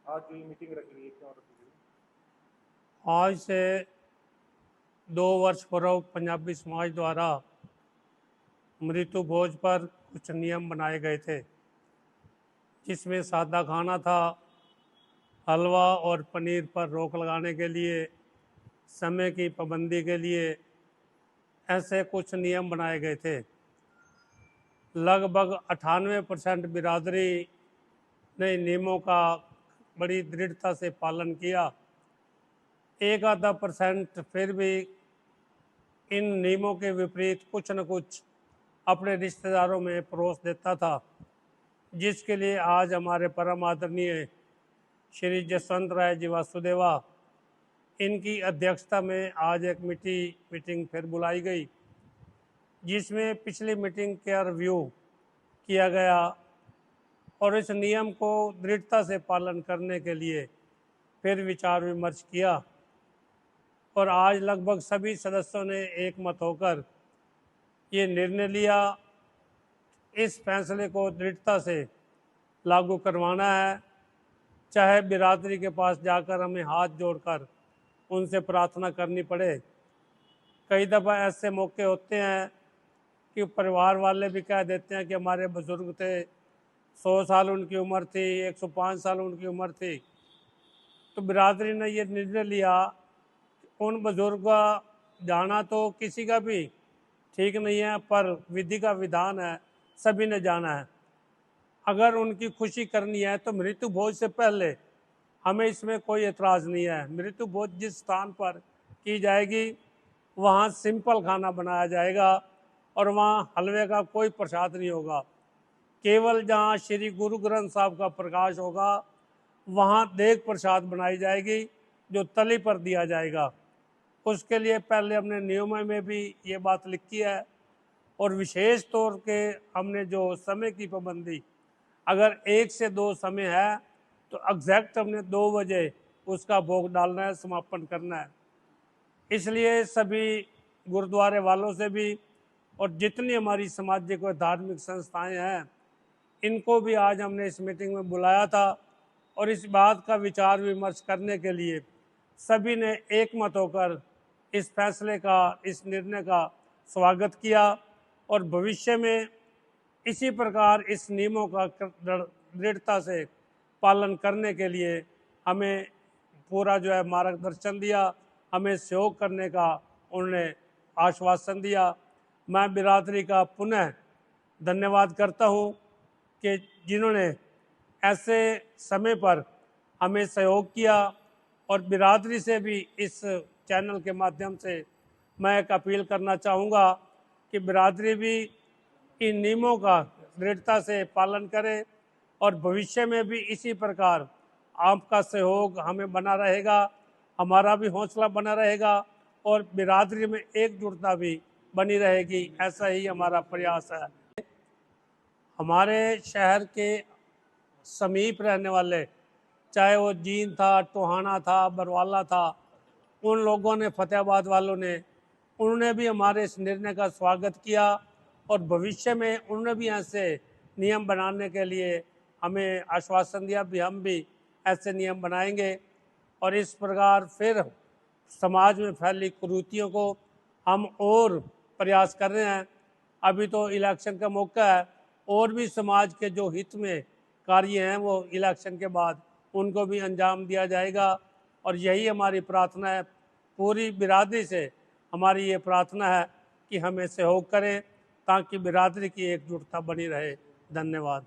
आज जो ये मीटिंग रखी गई है क्यों रखी गई? आज से 2 वर्ष पूर्व पंजाबी समाज द्वारा मृत्यु भोज पर कुछ नियम बनाए गए थे, जिसमें सादा खाना था, हलवा और पनीर पर रोक लगाने के लिए, समय की पाबंदी के लिए ऐसे कुछ नियम बनाए गए थे। लगभग 98% बिरादरी ने नियमों का बड़ी दृढ़ता से पालन किया। एक आधा % फिर भी इन नियमों के विपरीत कुछ न कुछ अपने रिश्तेदारों में परोस देता था, जिसके लिए आज हमारे परम आदरणीय श्री जसवंत राय जी वासुदेवा इनकी अध्यक्षता में आज एक मीटिंग फिर बुलाई गई, जिसमें पिछली मीटिंग का रिव्यू किया गया और इस नियम को दृढ़ता से पालन करने के लिए फिर विचार विमर्श किया और आज लगभग सभी सदस्यों ने एक मत होकर ये निर्णय लिया। इस फैसले को दृढ़ता से लागू करवाना है, चाहे बिरादरी के पास जाकर हमें हाथ जोड़कर उनसे प्रार्थना करनी पड़े। कई दफ़ा ऐसे मौके होते हैं कि परिवार वाले भी कह देते हैं कि हमारे बुजुर्ग थे, 100 साल उनकी उम्र थी, 105 साल उनकी उम्र थी, तो बिरादरी ने ये निर्णय लिया उन बुजुर्ग का जाना तो किसी का भी ठीक नहीं है, पर विधि का विधान है, सभी ने जाना है। अगर उनकी खुशी करनी है तो मृत्यु भोज से पहले हमें इसमें कोई एतराज़ नहीं है। मृत्यु भोज जिस स्थान पर की जाएगी वहाँ सिंपल खाना बनाया जाएगा और वहाँ हलवे का कोई प्रसाद नहीं होगा। केवल जहाँ श्री गुरु ग्रंथ साहब का प्रकाश होगा वहाँ देग प्रसाद बनाई जाएगी, जो तली पर दिया जाएगा। उसके लिए पहले हमने नियमों में भी ये बात लिखी है और विशेष तौर के हमने जो समय की पाबंदी, अगर 1 से 2 समय है तो एग्जैक्ट हमने 2 बजे उसका भोग डालना है, समापन करना है। इसलिए सभी गुरुद्वारे वालों से भी और जितनी हमारी सामाजिक और धार्मिक संस्थाएं हैं, इनको भी आज हमने इस मीटिंग में बुलाया था और इस बात का विचार विमर्श करने के लिए सभी ने एक मत होकर इस फैसले का, इस निर्णय का स्वागत किया और भविष्य में इसी प्रकार इस नियमों का दृढ़ता से पालन करने के लिए हमें पूरा जो है मार्गदर्शन दिया, हमें सहयोग करने का उन्होंने आश्वासन दिया। मैं बिरादरी का पुनः धन्यवाद करता हूं कि जिन्होंने ऐसे समय पर हमें सहयोग किया और बिरादरी से भी इस चैनल के माध्यम से मैं एक अपील करना चाहूँगा कि बिरादरी भी इन नियमों का दृढ़ता से पालन करे और भविष्य में भी इसी प्रकार आपका सहयोग हमें बना रहेगा, हमारा भी हौसला बना रहेगा और बिरादरी में एकजुटता भी बनी रहेगी। ऐसा ही हमारा प्रयास है। हमारे शहर के समीप रहने वाले, चाहे वो जींद था, टोहाना था, बरवाला था, उन लोगों ने, फतेहाबाद वालों ने, उन्होंने भी हमारे इस निर्णय का स्वागत किया और भविष्य में उन्होंने भी ऐसे नियम बनाने के लिए हमें आश्वासन दिया भी हम भी ऐसे नियम बनाएंगे और इस प्रकार फिर समाज में फैली कुरीतियों को हम और प्रयास कर रहे हैं। अभी तो इलेक्शन का मौका है और भी समाज के जो हित में कार्य हैं वो इलेक्शन के बाद उनको भी अंजाम दिया जाएगा और यही हमारी प्रार्थना है। पूरी बिरादरी से हमारी ये प्रार्थना है कि हमें सहयोग करें ताकि बिरादरी की एकजुटता बनी रहे। धन्यवाद।